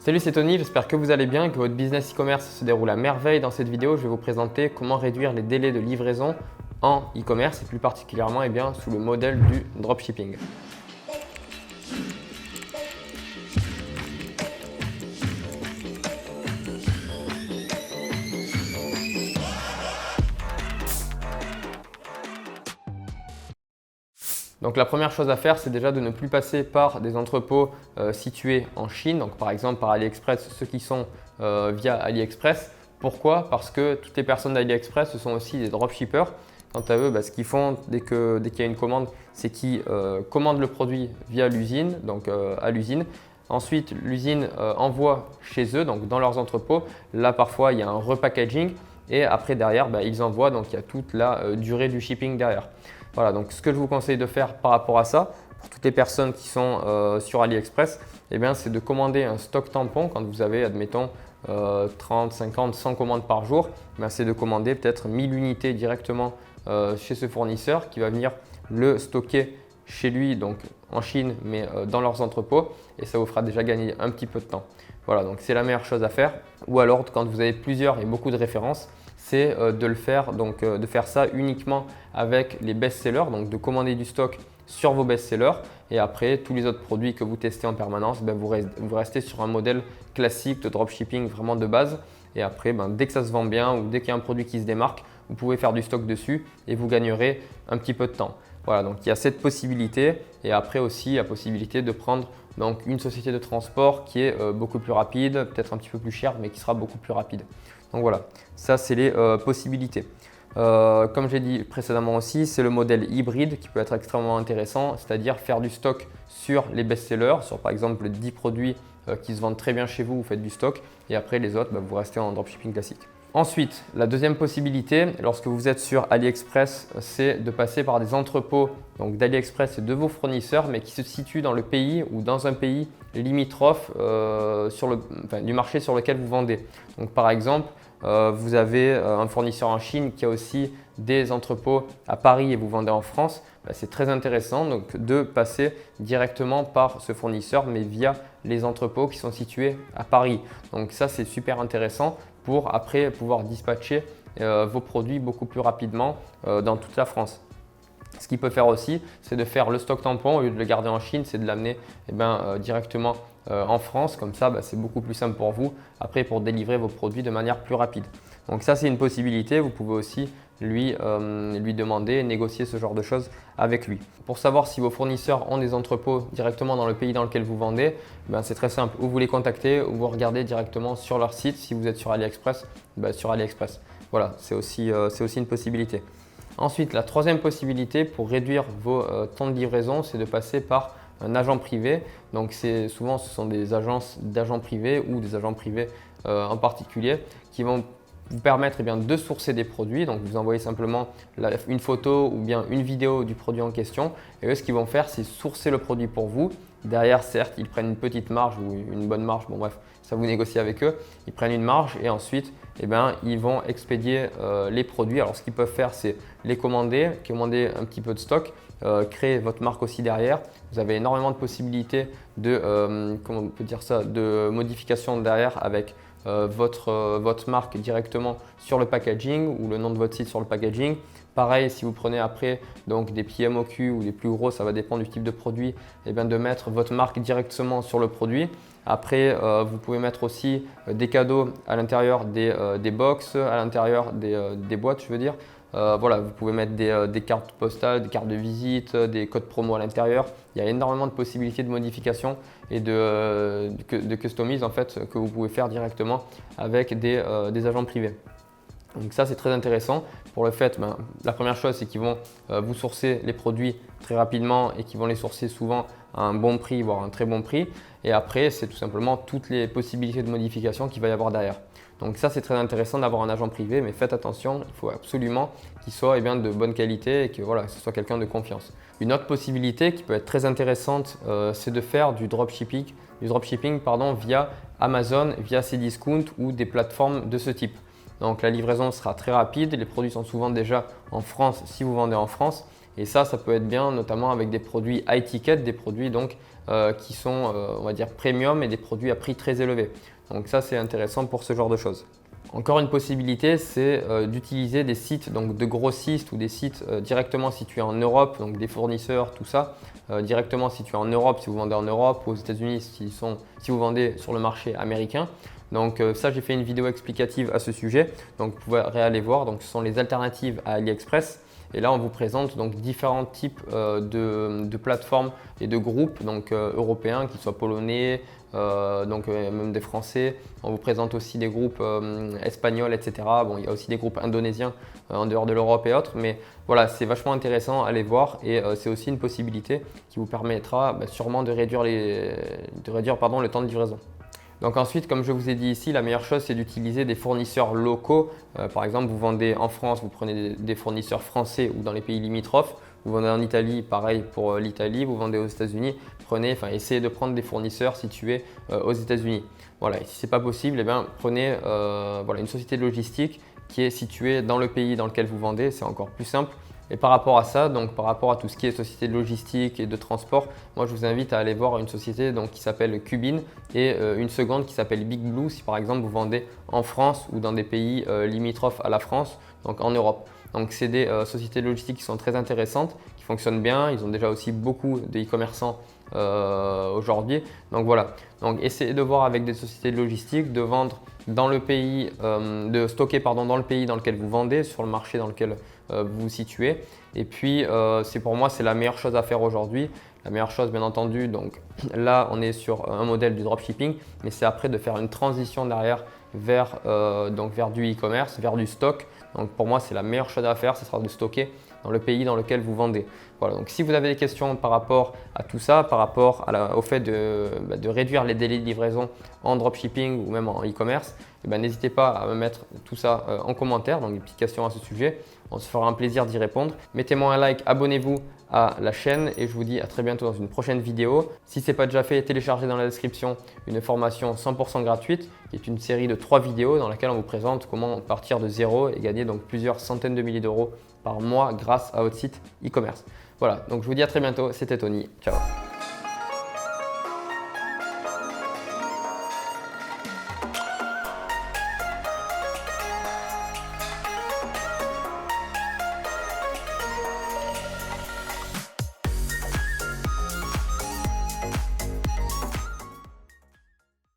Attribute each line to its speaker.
Speaker 1: Salut, c'est Tony, j'espère que vous allez bien et que votre business e-commerce se déroule à merveille. Dans cette vidéo, je vais vous présenter comment réduire les délais de livraison en e-commerce et plus particulièrement sous le modèle du dropshipping. Donc la première chose à faire, c'est déjà de ne plus passer par des entrepôts situés en Chine, donc par exemple par AliExpress, ceux qui sont via AliExpress. Pourquoi? Parce que toutes les personnes d'AliExpress, ce sont aussi des dropshippers. Quant à eux, ce qu'ils font dès qu'il y a une commande, c'est qu'ils commandent le produit via l'usine, donc à l'usine. Ensuite, l'usine envoie chez eux, donc dans leurs entrepôts. Là, parfois, il y a un repackaging et après, derrière, ils envoient, donc il y a toute la durée du shipping derrière. Voilà, donc ce que je vous conseille de faire par rapport à ça, pour toutes les personnes qui sont sur AliExpress, c'est de commander un stock tampon quand vous avez, admettons, 30, 50, 100 commandes par jour. C'est de commander peut-être 1000 unités directement chez ce fournisseur qui va venir le stocker chez lui, donc en Chine, mais dans leurs entrepôts, et ça vous fera déjà gagner un petit peu de temps. Voilà, donc c'est la meilleure chose à faire. Ou alors, quand vous avez plusieurs et beaucoup de références, c'est de le faire, donc de faire ça uniquement avec les best-sellers, donc de commander du stock sur vos best-sellers et après tous les autres produits que vous testez en permanence, vous restez sur un modèle classique de dropshipping vraiment de base et après dès que ça se vend bien ou dès qu'il y a un produit qui se démarque, vous pouvez faire du stock dessus et vous gagnerez un petit peu de temps. Voilà, donc il y a cette possibilité et après aussi la possibilité de prendre donc une société de transport qui est beaucoup plus rapide, peut-être un petit peu plus chère mais qui sera beaucoup plus rapide. Donc voilà, ça c'est les possibilités. Comme j'ai dit précédemment aussi, c'est le modèle hybride qui peut être extrêmement intéressant, c'est-à-dire faire du stock sur les best-sellers, sur par exemple 10 produits qui se vendent très bien chez vous, vous faites du stock et après les autres, vous restez en dropshipping classique. Ensuite, la deuxième possibilité, lorsque vous êtes sur AliExpress, c'est de passer par des entrepôts d'AliExpress et de vos fournisseurs, mais qui se situent dans le pays ou dans un pays limitrophe du marché sur lequel vous vendez. Donc, par exemple, vous avez un fournisseur en Chine qui a aussi des entrepôts à Paris et vous vendez en France. C'est très intéressant donc, de passer directement par ce fournisseur, mais via les entrepôts qui sont situés à Paris. Donc ça, c'est super intéressant pour après pouvoir dispatcher vos produits beaucoup plus rapidement dans toute la France. Ce qu'il peut faire aussi, c'est de faire le stock tampon, au lieu de le garder en Chine, c'est de l'amener directement en France. Comme ça, c'est beaucoup plus simple pour vous après pour délivrer vos produits de manière plus rapide. Donc ça, c'est une possibilité. Vous pouvez aussi lui demander, négocier ce genre de choses avec lui. Pour savoir si vos fournisseurs ont des entrepôts directement dans le pays dans lequel vous vendez, c'est très simple. Ou vous les contactez ou vous regardez directement sur leur site. Si vous êtes sur AliExpress, sur AliExpress. Voilà, c'est aussi une possibilité. Ensuite, la troisième possibilité pour réduire vos temps de livraison, c'est de passer par un agent privé. Donc souvent, ce sont des agences d'agents privés ou des agents privés en particulier qui vont vous permettre de sourcer des produits. Donc, vous envoyez simplement une photo ou bien une vidéo du produit en question. Et eux, ce qu'ils vont faire, c'est sourcer le produit pour vous. Derrière, certes, ils prennent une petite marge ou une bonne marge. Bon, bref, ça vous négociez avec eux. Ils prennent une marge et ensuite, ils vont expédier les produits. Alors, ce qu'ils peuvent faire, c'est les commander un petit peu de stock, créer votre marque aussi derrière. Vous avez énormément de possibilités de modification derrière avec votre marque directement sur le packaging ou le nom de votre site sur le packaging. Pareil, si vous prenez après des PMOQ ou des plus gros, ça va dépendre du type de produit, de mettre votre marque directement sur le produit. Après, vous pouvez mettre aussi des cadeaux à l'intérieur des box, à l'intérieur des boîtes, je veux dire. Vous pouvez mettre des cartes postales, des cartes de visite, des codes promo à l'intérieur. Il y a énormément de possibilités de modification et de customise que vous pouvez faire directement avec des agents privés. Donc ça, c'est très intéressant pour le fait, la première chose, c'est qu'ils vont vous sourcer les produits très rapidement et qu'ils vont les sourcer souvent à un bon prix, voire un très bon prix. Et après, c'est tout simplement toutes les possibilités de modification qu'il va y avoir derrière. Donc ça, c'est très intéressant d'avoir un agent privé, mais faites attention, il faut absolument qu'il soit de bonne qualité et que ce soit quelqu'un de confiance. Une autre possibilité qui peut être très intéressante, c'est de faire du dropshipping via Amazon, via Cdiscount ou des plateformes de ce type. Donc la livraison sera très rapide, les produits sont souvent déjà en France si vous vendez en France Et ça peut être bien notamment avec des produits high ticket, des produits donc qui sont on va dire premium et des produits à prix très élevé. Donc ça c'est intéressant pour ce genre de choses. Encore une possibilité, c'est d'utiliser des sites donc de grossistes ou des sites directement situés en Europe, donc des fournisseurs, tout ça, directement situés en Europe si vous vendez en Europe, ou aux États-Unis si vous vendez sur le marché américain. Donc ça, j'ai fait une vidéo explicative à ce sujet, donc vous pouvez aller voir. Donc ce sont les alternatives à AliExpress. Et là, on vous présente donc différents types de plateformes et de groupes donc, européens, qu'ils soient polonais, même des Français. On vous présente aussi des groupes espagnols, etc. Bon, il y a aussi des groupes indonésiens en dehors de l'Europe et autres. Mais voilà, c'est vachement intéressant à aller voir et c'est aussi une possibilité qui vous permettra sûrement de réduire le temps de livraison. Donc ensuite, comme je vous ai dit ici, la meilleure chose c'est d'utiliser des fournisseurs locaux. Par exemple, vous vendez en France, vous prenez des fournisseurs français ou dans les pays limitrophes. Vous vendez en Italie, pareil pour l'Italie. Vous vendez aux États-Unis, essayez de prendre des fournisseurs situés aux États-Unis. Voilà, et si ce n'est pas possible, prenez une société de logistique qui est située dans le pays dans lequel vous vendez, c'est encore plus simple. Et par rapport à ça, donc par rapport à tout ce qui est société de logistique et de transport, moi je vous invite à aller voir une société donc, qui s'appelle Cubin et une seconde qui s'appelle Big Blue si par exemple vous vendez en France ou dans des pays limitrophes à la France, donc en Europe. Donc c'est des sociétés de logistique qui sont très intéressantes, qui fonctionnent bien, ils ont déjà aussi beaucoup de e-commerçants aujourd'hui. Donc voilà, donc essayez de voir avec des sociétés de logistique, de vendre dans le pays, de stocker dans le pays dans lequel vous vendez, sur le marché dans lequel vous vous situez. Et puis pour moi c'est la meilleure chose à faire aujourd'hui. La meilleure chose bien entendu, donc là on est sur un modèle du dropshipping, mais c'est après de faire une transition derrière vers du e-commerce, vers du stock. Donc pour moi c'est la meilleure chose à faire, ce sera de stocker dans le pays dans lequel vous vendez. Voilà, donc si vous avez des questions par rapport à tout ça, par rapport au fait de réduire les délais de livraison en dropshipping ou même en e-commerce, n'hésitez pas à me mettre tout ça en commentaire, donc des petites questions à ce sujet. On se fera un plaisir d'y répondre. Mettez-moi un like, abonnez-vous à la chaîne et je vous dis à très bientôt dans une prochaine vidéo. Si ce n'est pas déjà fait, téléchargez dans la description une formation 100% gratuite qui est une série de 3 vidéos dans laquelle on vous présente comment partir de zéro et gagner donc plusieurs centaines de milliers d'euros par mois grâce à votre site e-commerce. Voilà, donc je vous dis à très bientôt, c'était Tony, ciao.